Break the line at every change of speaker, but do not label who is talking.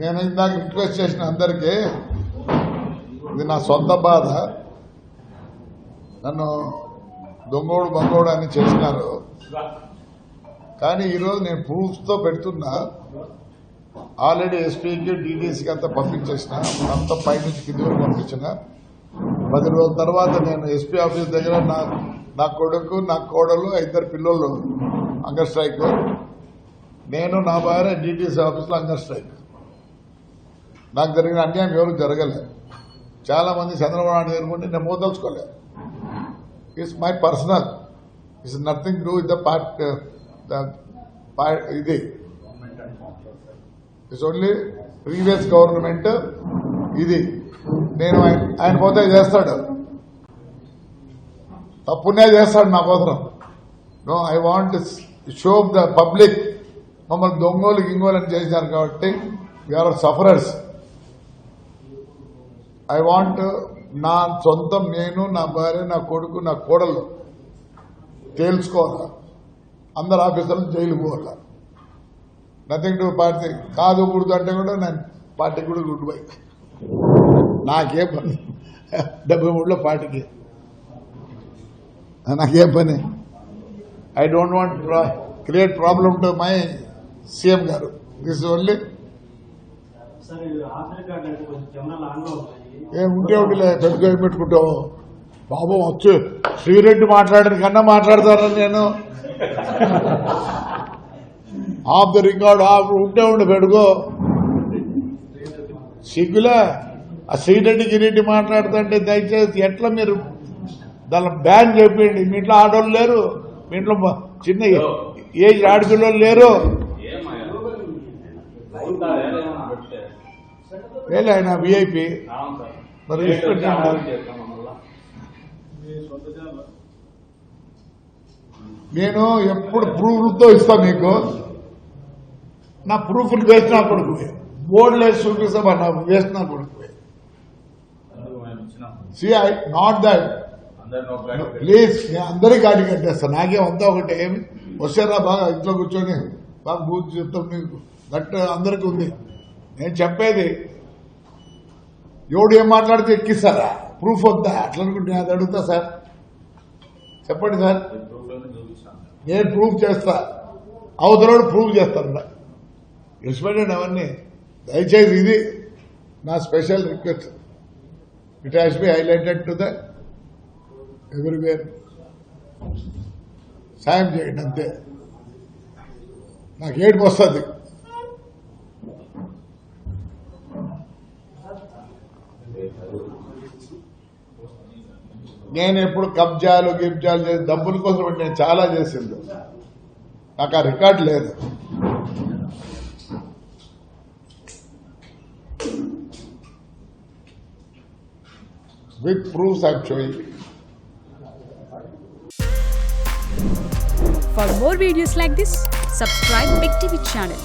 నేను ఇందాక రిక్వెస్ట్ చేసిన అందరికీ ఇది నా సొంత బాధ. నన్ను దొంగోడు బంగోడు అని చేసినారు. కానీ ఈరోజు నేను ప్రూఫ్స్తో పెడుతున్నా. ఆల్రెడీ ఎస్పీకి డీడీసీకి అంతా పంపించేసిన, అంతా పైనుంచి కింది వరకు పంపించిన. 10 రోజుల తర్వాత నేను ఎస్పీ ఆఫీస్ దగ్గర నా కొడుకు, నా కోడలు, 2 పిల్లలు హంగర్ స్ట్రైక్, నేను నా భార్య డీటీసీ ఆఫీస్లో హంగర్ స్ట్రైక్. నాకు జరిగిన అన్యాయం ఎవరు జరగలేదు. చాలా మంది చంద్రబాబు నాయుడు జరుగుతుంటే నేను మోదలుచుకోలేదు. It's my personal, it's nothing do with the party. ఇది ఇట్స్ ఓన్లీ ప్రీవియస్ గవర్నమెంట్. ఇది నేను ఆయన పోతే చేస్తాడు, తప్పునే చేస్తాడు నా కోసం. No, I want show the public మమ్మల్ని దొంగోలు గింగోలు అని చేశారు కాబట్టి వీఆర్ సఫరర్స్. ఐ వాంట్ నా సొంతం, నేను, నా భార్య, నా కొడుకు, నా కోడలు తేల్చుకోవాలి. అందరు ఆఫీసర్లు జైలు పోవాలి. Nothing to party. కాదు కూడదు అంటే కూడా నేను పార్టీకి కూడా గుడ్ బై. నాకేం పని 73లో పార్టీకి, నాకేం పని. I don't want create problem to my CM గారు. దిస్ ఓన్లీ ఏముంటే ఒకటిలే పెట్టుకో పెట్టుకుంటావు. బాబు వచ్చు శ్రీరెడ్డి మాట్లాడిన కన్నా మాట్లాడతానని నేను ఆఫ్ ద రికార్డ్ ఆఫ్ ఉంటే పెట్టుకో. సిగ్గులే ఆ శ్రీరెడ్డి గిరెడ్డి మాట్లాడుతుంటే దయచేసి ఎట్లా మీరు దాని బ్యాన్ చెప్పండి. మీ ఇంట్లో ఆడవాళ్ళు లేరు, మీ ఇంట్లో చిన్న ఏజ్ ఆడపిల్లలు లేరు. వేలే ఆయన విఐపి మరి నేను ఎప్పుడు ప్రూఫ్లతో ఇస్తాను మీకు. నా ప్రూఫ్లు వేసిన కొడుకు బోర్డులు వేసి చూపిస్తా నా వేసిన కొడుకు. నాట్ దట్ ప్లీజ్, నేను అందరికీ గాడి కట్టేస్తాను. నాకేమంతా ఒకటి ఏమి వచ్చారా బాగా ఇంట్లో కూర్చొని బాగా బూత్ చెప్తాం మీకు దట్ అందరికీ ఉంది. నేను చెప్పేది ఎవడు ఏం మాట్లాడితే ఎక్కిస్తారా? ప్రూఫ్ వద్దా? అట్లా అనుకుంటే నేను అది అడుగుతా సార్, చెప్పండి సార్. నేను ప్రూఫ్ చేస్తా, అవతలోడు ప్రూఫ్ చేస్తాను. ఎక్స్పెక్టెడ్ అవన్నీ. దయచేసి ఇది నా special request. It has be highlighted to the everywhere. సాయం చేయండి అంతే. నాకు ఏడుపు వస్తుంది. నేను ఎప్పుడు కబ్జాలు గిబ్జాలు చేసి డబ్బుల కోసం నేను చాలా చేసింది. నాకు ఆ రికార్డు లేదు. With proofs I'm sowing.
For more videos like this, subscribe Big TV channel.